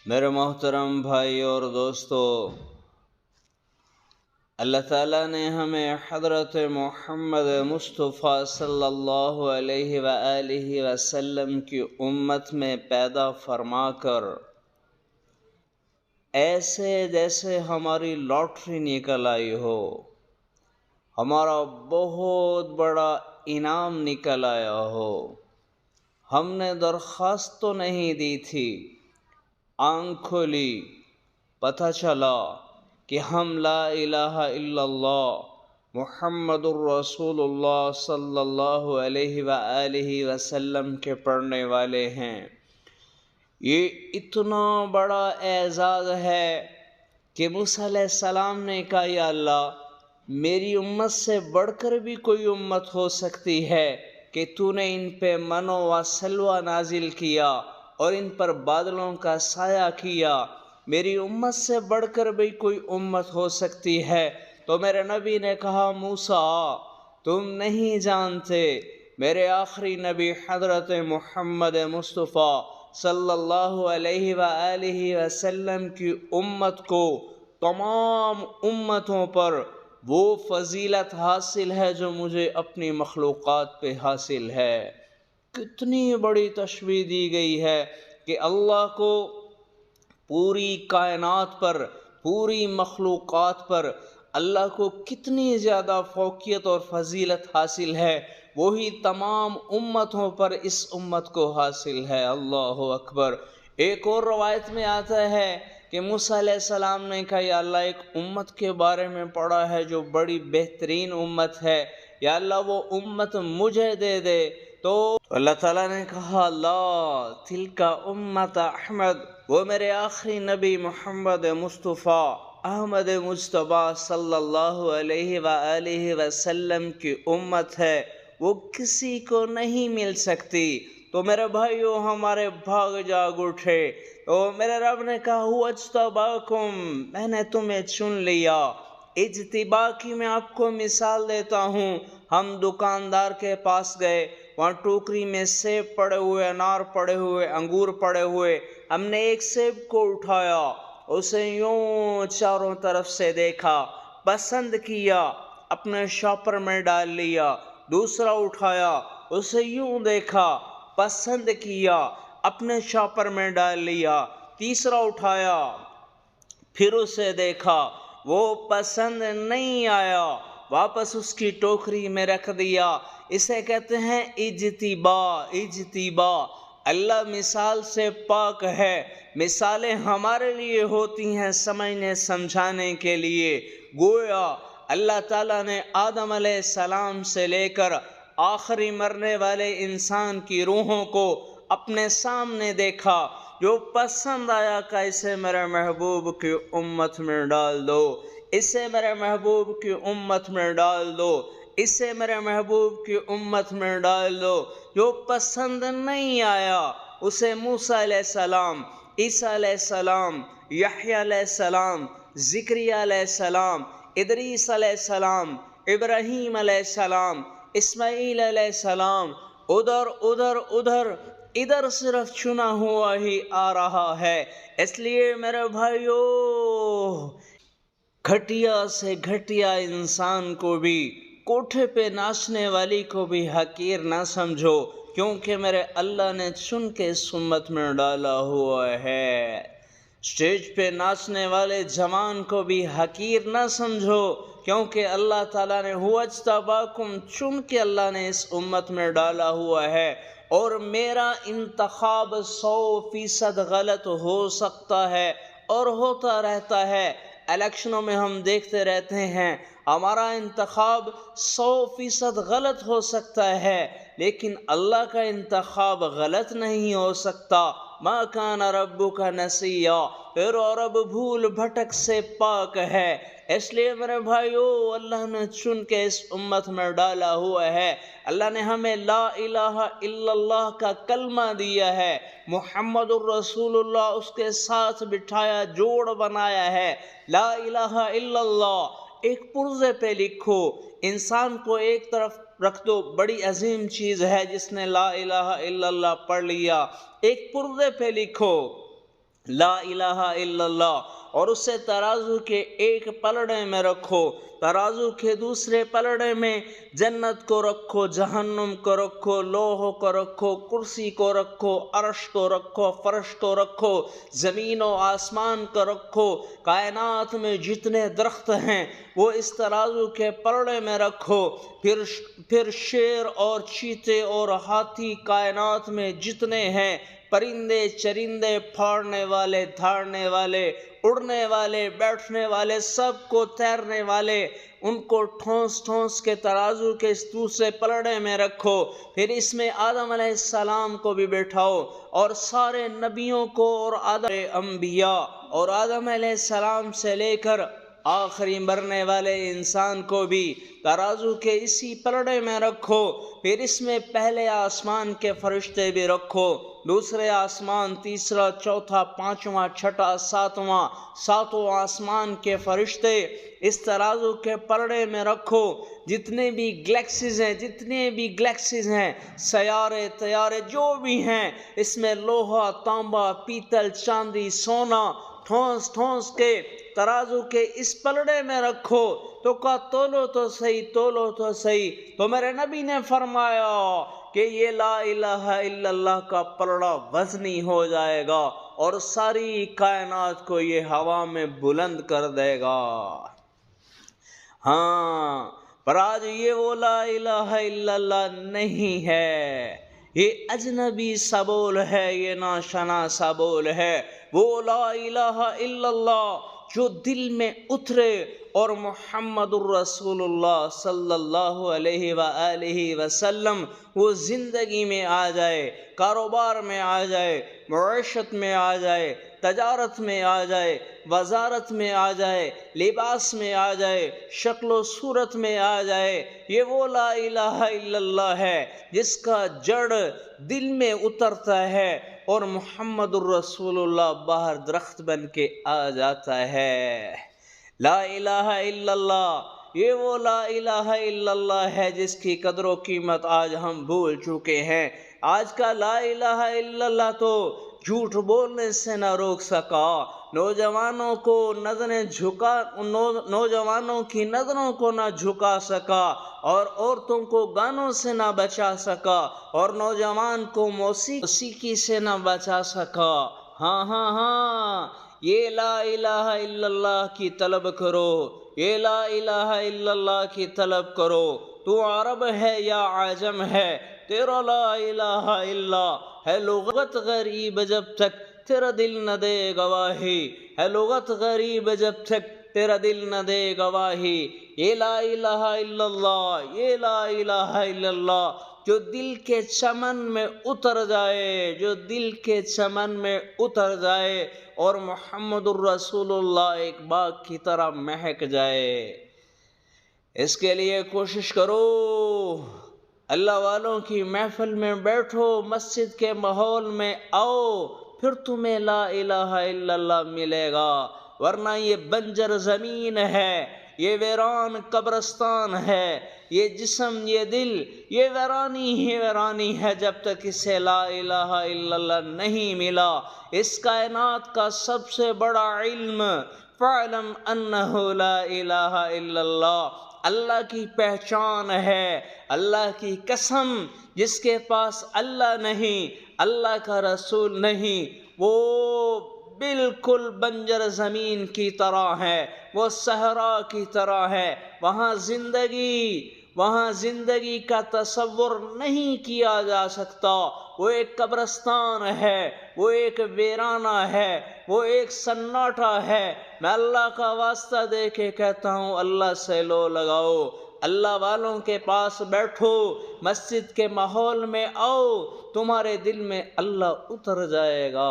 میرے محترم بھائی اور دوستو، اللہ تعالیٰ نے ہمیں حضرت محمد مصطفیٰ صلی اللہ علیہ وآلہ وسلم کی امت میں پیدا فرما کر ایسے جیسے ہماری لاٹری نکل آئی ہو، ہمارا بہت بڑا انعام نکل آیا ہو۔ ہم نے درخواست تو نہیں دی تھی، آنکھ کھولی، پتہ چلا کہ ہم لا الہ الا اللہ محمد الرسول اللہ صلی اللہ علیہ وآلہ وسلم کے پڑھنے والے ہیں۔ یہ اتنا بڑا اعزاز ہے کہ موسیٰ علیہ السلام نے کہا یا اللہ، میری امت سے بڑھ کر بھی کوئی امت ہو سکتی ہے کہ تو نے ان پہ من و سلوہ نازل کیا اور ان پر بادلوں کا سایہ کیا، میری امت سے بڑھ کر بھی کوئی امت ہو سکتی ہے؟ تو میرے نبی نے کہا موسیٰ، تم نہیں جانتے میرے آخری نبی حضرت محمد مصطفیٰ صلی اللہ علیہ وآلہ وسلم کی امت کو تمام امتوں پر وہ فضیلت حاصل ہے جو مجھے اپنی مخلوقات پہ حاصل ہے۔ کتنی بڑی تشبیہ دی گئی ہے کہ اللہ کو پوری کائنات پر، پوری مخلوقات پر اللہ کو کتنی زیادہ فوقیت اور فضیلت حاصل ہے، وہی تمام امتوں پر اس امت کو حاصل ہے۔ اللہ اکبر۔ ایک اور روایت میں آتا ہے کہ موسیٰ علیہ السلام نے کہا یا اللہ، ایک امت کے بارے میں پڑھا ہے جو بڑی بہترین امت ہے، یا اللہ وہ امت مجھے دے دے۔ تو اللہ تعالیٰ نے کہا لا تلک امت احمد، وہ میرے آخری نبی محمد مصطفیٰ احمد مجتبیٰ صلی اللہ علیہ وآلہ وسلم کی امت ہے، وہ کسی کو نہیں مل سکتی۔ تو میرے بھائیو، ہمارے بھاگ جاگ اٹھے۔ تو میرے رب نے کہا ہوا اجتباکم، میں نے تمہیں چن لیا۔ اجتباء کی میں آپ کو مثال دیتا ہوں۔ ہم دکاندار کے پاس گئے، وہاں ٹوکری میں سیب پڑے ہوئے، انار پڑے ہوئے، انگور پڑے ہوئے، ہم نے ایک سیب کو اٹھایا، اسے یوں چاروں طرف سے دیکھا، پسند کیا، اپنے شاپر میں ڈال لیا۔ دوسرا اٹھایا، اسے یوں دیکھا، پسند کیا، اپنے شاپر میں ڈال لیا۔ تیسرا اٹھایا، پھر اسے دیکھا، وہ پسند نہیں آیا، واپس اس کی ٹوکری میں رکھ دیا۔ اسے کہتے ہیں اجتباء۔ اجتباء۔ اللہ مثال سے پاک ہے۔ مثالیں ہمارے لیے ہوتی ہیں سمجھنے سمجھانے کے لیے۔ گویا اللہ تعالیٰ نے آدم علیہ السلام سے لے کر آخری مرنے والے انسان کی روحوں کو اپنے سامنے دیکھا، جو پسند آیا کہ اسے میرے محبوب کی امت میں ڈال دو، اسے میرے محبوب کی امت میں ڈال دو، اسے میرے محبوب کی امت میں ڈال دو۔ جو پسند نہیں آیا، اسے موسیٰ علیہ السلام، عیسیٰ علیہ السلام، یحییٰ علیہ السلام، زکریا علیہ السلام، ادریس علیہ السلام، ابراہیم علیہ السلام، اسماعیل علیہ السلام، ادھر صرف چنا ہوا ہی آ رہا ہے۔ اس لیے میرے بھائیو، گھٹیا سے گھٹیا انسان کو بھی، کوٹھے پہ ناچنے والی کو بھی حقیر نہ سمجھو، کیونکہ میرے اللہ نے چن کے اس امت میں ڈالا ہوا ہے۔ اسٹیج پہ ناچنے والے جوان کو بھی حقیر نہ سمجھو، کیونکہ اللہ تعالیٰ نے ہوا اجتباکم، چن کے اللہ نے اس امت میں ڈالا ہوا ہے۔ اور میرا انتخاب 100% غلط ہو سکتا ہے اور ہوتا رہتا ہے۔ الیکشنوں میں ہم دیکھتے رہتے ہیں، ہمارا انتخاب 100% غلط ہو سکتا ہے، لیکن اللہ کا انتخاب غلط نہیں ہو سکتا۔ ما کان ربک نسیا، تیرا رب بھول بھٹک سے پاک ہے۔ اس لیے میرے بھائیو، اللہ نے چن کے اس امت میں ڈالا ہوا ہے۔ اللہ نے ہمیں لا الہ الا اللہ کا کلمہ دیا ہے، محمد الرسول اللہ اس کے ساتھ بٹھایا، جوڑ بنایا ہے۔ لا الہ الا اللہ ایک پرزے پہ لکھو، انسان کو ایک طرف رکھ دو، بڑی عظیم چیز ہے جس نے لا الہ الا اللہ پڑھ لیا، ایک پرزے پہ لکھو، لا الہ الا اللہ، اور اسے ترازو کے ایک پلڑے میں رکھو، ترازو کے دوسرے پلڑے میں جنت کو رکھو، جہنم کو رکھو، لوح کو رکھو، کرسی کو رکھو، عرش کو رکھو، فرش کو رکھو، زمین و آسمان کو رکھو، کائنات میں جتنے درخت ہیں وہ اس ترازو کے پلڑے میں رکھو، پھر شیر اور چیتے اور ہاتھی کائنات میں جتنے ہیں، پرندے چرندے، پھاڑنے والے، دھاڑنے والے، اڑنے والے، بیٹھنے والے، سب کو تیرنے والے، ان کو ٹھونس ٹھونس کے ترازو کے اس دوسرے پلڑے میں رکھو، پھر اس میں آدم علیہ السلام کو بھی بیٹھاؤ، اور سارے نبیوں کو، اور آدم انبیاء، اور آدم علیہ السلام سے لے کر آخری مرنے والے انسان کو بھی ترازو کے اسی پلڑے میں رکھو، پھر اس میں پہلے آسمان کے فرشتے بھی رکھو، دوسرے آسمان، تیسرا، چوتھا، پانچواں، چھٹا، ساتوں آسمان کے فرشتے اس ترازو کے پلڑے میں رکھو، جتنے بھی گلیکسیز ہیں، سیارے طیارے جو بھی ہیں، اس میں لوہا، تانبا، پیتل، چاندی، سونا ٹھونس ٹھونس کے ترازو کے اس پلڑے میں رکھو۔ تو کہا تولو تو صحیح، تو میرے نبی نے فرمایا کہ یہ لا الہ الا اللہ کا پلڑا وزنی ہو جائے گا اور ساری کائنات کو یہ ہوا میں بلند کر دے گا۔ ہاں، پر آج یہ وہ لا الہ الا اللہ نہیں ہے، یہ اجنبی سا بول ہے، یہ ناشنا سا بول ہے۔ وہ لا الہ الا اللہ جو دل میں اترے اور محمد الرسول اللہ صلی اللہ علیہ وآلہ وسلم وہ زندگی میں آ جائے، کاروبار میں آ جائے، معیشت میں آ جائے، تجارت میں آ جائے، وزارت میں آ جائے، لباس میں آ جائے، شکل و صورت میں آ جائے، یہ وہ لا الہ الا اللہ ہے جس کا جڑ دل میں اترتا ہے اور محمد الرسول اللہ باہر درخت بن کے آ جاتا ہے۔ لا الہ الا اللہ، یہ وہ لا الہ الا اللہ ہے جس کی قدر و قیمت آج ہم بھول چکے ہیں۔ آج کا لا الہ الا اللہ تو جھوٹ بولنے سے نہ روک سکا، نوجوانوں کی نظروں کو نہ جھکا سکا، اور عورتوں کو گانوں سے نہ بچا سکا، اور نوجوان کو موسیقی سے نہ بچا سکا۔ ہاں، یہ لا الہ الا اللہ کی طلب کرو، یہ لا الہ الا اللہ کی طلب کرو۔ تو عرب ہے یا عجم ہے، تیرا لا الہ الا ہے لغت غریب جب تک تیرا دل نہ دے گواہی، ہے لغت غریب جب تک تیرا دل نہ دے گواہی۔ یہ لا الہ الا اللہ، یہ لا الہ الا اللہ جو دل کے چمن میں اتر جائے، جو دل کے چمن میں اتر جائے اور محمد الرسول اللہ ایک باغ کی طرح مہک جائے۔ اس کے لیے کوشش کرو، اللہ والوں کی محفل میں بیٹھو، مسجد کے ماحول میں آؤ، پھر تمہیں لا الہ الا اللہ ملے گا، ورنہ یہ بنجر زمین ہے، یہ ویران قبرستان ہے، یہ جسم، یہ دل، یہ ویرانی ہی ویرانی ہے جب تک اسے لا الہ الا اللہ نہیں ملا۔ اس کائنات کا سب سے بڑا علم فَاعْلَمْ أَنَّهُ لَا إِلَٰهَ إِلَّا اللَّهُ، اللہ کی پہچان ہے۔ اللہ کی قسم، جس کے پاس اللہ نہیں، اللہ کا رسول نہیں، وہ بالکل بنجر زمین کی طرح ہے، وہ صحرا کی طرح ہے، وہاں زندگی کا تصور نہیں کیا جا سکتا۔ وہ ایک قبرستان ہے، وہ ایک ویرانہ ہے، وہ ایک سناٹا ہے۔ میں اللہ کا واسطہ دے کے کہتا ہوں، اللہ سے لو لگاؤ، اللہ والوں کے پاس بیٹھو، مسجد کے ماحول میں آؤ، تمہارے دل میں اللہ اتر جائے گا۔